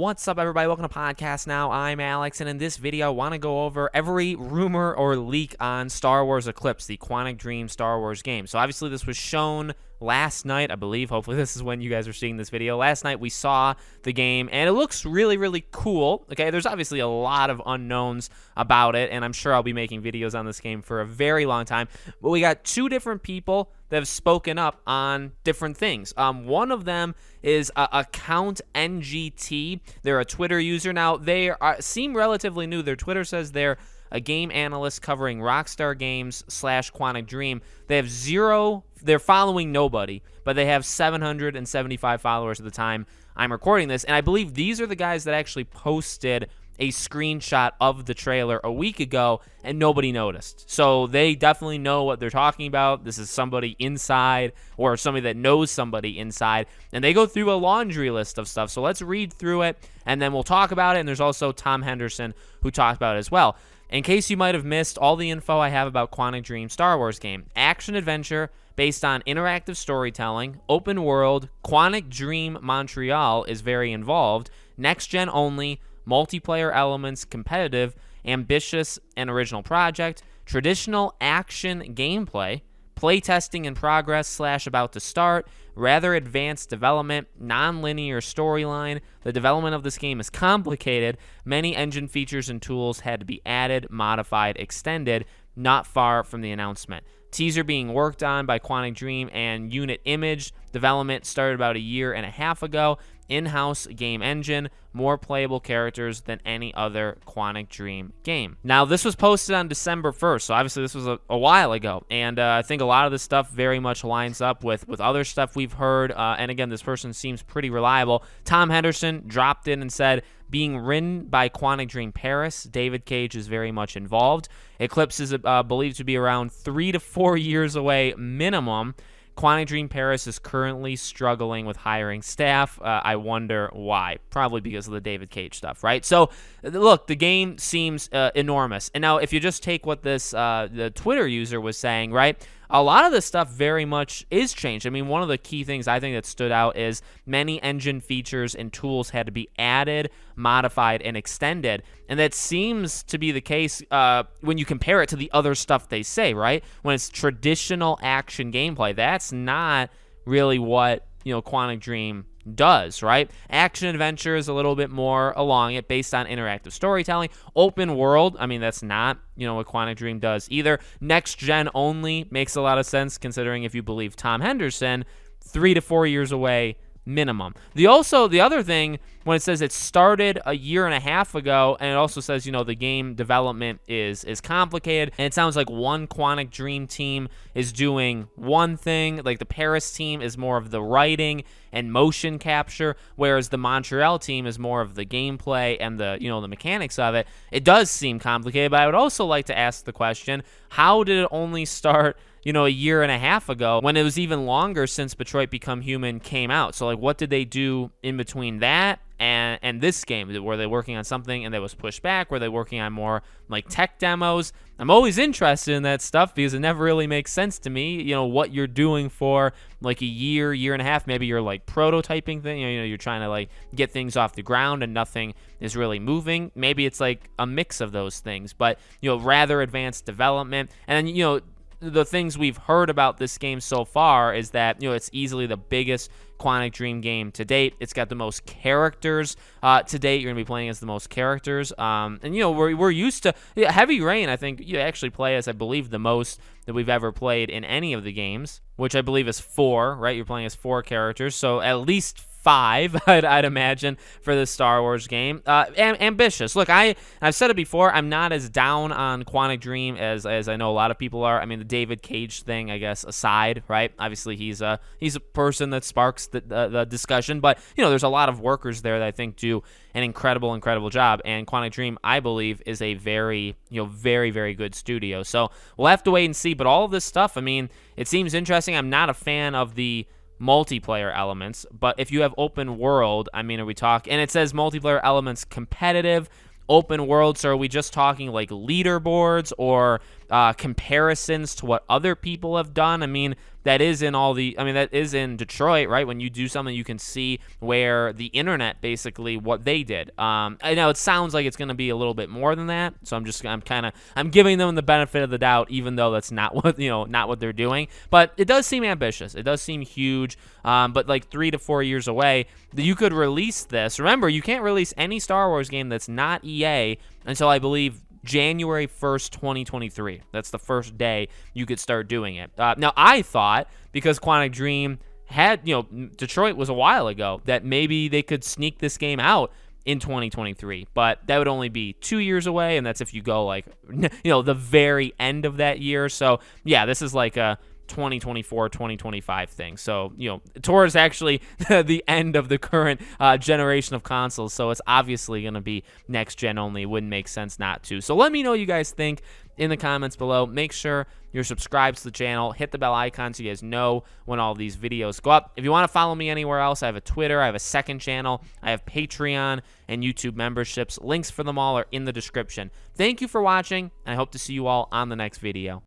What's up, everybody? Welcome to Podcast Now. I'm Alex, and in this video, I want to go over every rumor or leak on Star Wars Eclipse, the Quantic Dream Star Wars game. So obviously, this was shown last night, I believe. Hopefully, this is when you guys are seeing this video. Last night, we saw the game, and it looks really, really cool. Okay, there's obviously a lot of unknowns about it, and I'm sure I'll be making videos on this game for a very long time. But we got two different people that have spoken up on different things. One of them is Account NGT. They're a Twitter user. Now, they seem relatively new. Their Twitter says they're a game analyst covering Rockstar Games / Quantic Dream. They have they're following nobody, but they have 775 followers at the time I'm recording this. And I believe these are the guys that actually posted a screenshot of the trailer a week ago, and nobody noticed. So they definitely know what they're talking about. This is somebody inside, or somebody that knows somebody inside, and they go through a laundry list of stuff. So let's read through it, and then we'll talk about it. And there's also Tom Henderson who talked about it as well. In case you might have missed all the info I have about Quantic Dream Star Wars game, action-adventure based on interactive storytelling, open world, Quantic Dream Montreal is very involved, next-gen only, multiplayer elements, competitive, ambitious, and original project, traditional action gameplay, playtesting in progress / about to start, rather advanced development, non-linear storyline. The development of this game is complicated. Many engine features and tools had to be added, modified, extended, not far from the announcement. Teaser being worked on by Quantic Dream and Unit Image. Development started about a year and a half ago. In-house game engine, more playable characters than any other Quantic Dream game. Now, this was posted on December 1st, so obviously this was a while ago, and I think a lot of this stuff very much lines up with other stuff we've heard, and again, this person seems pretty reliable. Tom Henderson dropped in and said, being written by Quantic Dream Paris, David Cage is very much involved. Eclipse is believed to be around 3 to 4 years away minimum. Quantic Dream Paris is currently struggling with hiring staff. I wonder why. Probably because of the David Cage stuff, right? So, look, the game seems enormous. And now, if you just take what this the Twitter user was saying, right? A lot of this stuff very much is changed. I mean, one of the key things I think that stood out is many engine features and tools had to be added, modified, and extended. And that seems to be the case when you compare it to the other stuff they say, right? When it's traditional action gameplay, that's not really what, Quantic Dream does, right? Action adventure is a little bit more along it based on interactive storytelling. Open world, I mean, that's not, what Quantic Dream does either. Next gen only makes a lot of sense considering, if you believe Tom Henderson, 3 to 4 years away minimum. The other thing, when it says it started a year and a half ago, and it also says, the game development is complicated, and it sounds like one Quantic Dream team is doing one thing, like the Paris team is more of the writing and motion capture, whereas the Montreal team is more of the gameplay and the, the mechanics of it. It does seem complicated, but I would also like to ask the question, how did it only start a year and a half ago when it was even longer since Detroit Become Human came out? So, like, what did they do in between that and this game? Were they working on something and that was pushed back? Were they working on more, like, tech demos? I'm always interested in that stuff because it never really makes sense to me, what you're doing for, like, a year and a half. Maybe you're, like, prototyping thing, you're trying to, like, get things off the ground and nothing is really moving. Maybe it's, like, a mix of those things. But, rather advanced development. And then, the things we've heard about this game so far is that, it's easily the biggest Quantic Dream game to date. It's got the most characters to date. You're going to be playing as the most characters. And, we're used to Heavy Rain. I think you actually play as, I believe, the most that we've ever played in any of the games, which I believe is 4, right? You're playing as 4 characters. So at least 5, I'd imagine, for the Star Wars game. Ambitious. Look, I've said it before, I'm not as down on Quantic Dream as I know a lot of people are. I mean, the David Cage thing, I guess, aside, right? Obviously, he's a person that sparks the discussion, but, there's a lot of workers there that I think do an incredible job, and Quantic Dream, I believe, is a very, very, very good studio. So we'll have to wait and see, but all of this stuff, I mean, it seems interesting. I'm not a fan of the multiplayer elements, but if you have open world, I mean, are we talking, and it says multiplayer elements competitive, open world, so are we just talking like leaderboards, or comparisons to what other people have done. I mean, that is in Detroit, right? When you do something, you can see where the internet basically what they did. I know it sounds like it's going to be a little bit more than that, so I'm giving them the benefit of the doubt, even though that's not what not what they're doing. But it does seem ambitious. It does seem huge. But like 3 to 4 years away, you could release this. Remember, you can't release any Star Wars game that's not EA until I believe January 1st, 2023. That's the first day you could start doing it. Now, I thought, because Quantic Dream had, Detroit was a while ago, that maybe they could sneak this game out in 2023, but that would only be 2 years away, and that's if you go like, the very end of that year. So, yeah, this is like a 2024, 2025 thing. So, towards actually the end of the current generation of consoles. So it's obviously going to be next gen only. It wouldn't make sense not to. So let me know what you guys think in the comments below. Make sure you're subscribed to the channel. Hit the bell icon so you guys know when all these videos go up. If you want to follow me anywhere else, I have a Twitter, I have a second channel, I have Patreon and YouTube memberships. Links for them all are in the description. Thank you for watching, and I hope to see you all on the next video.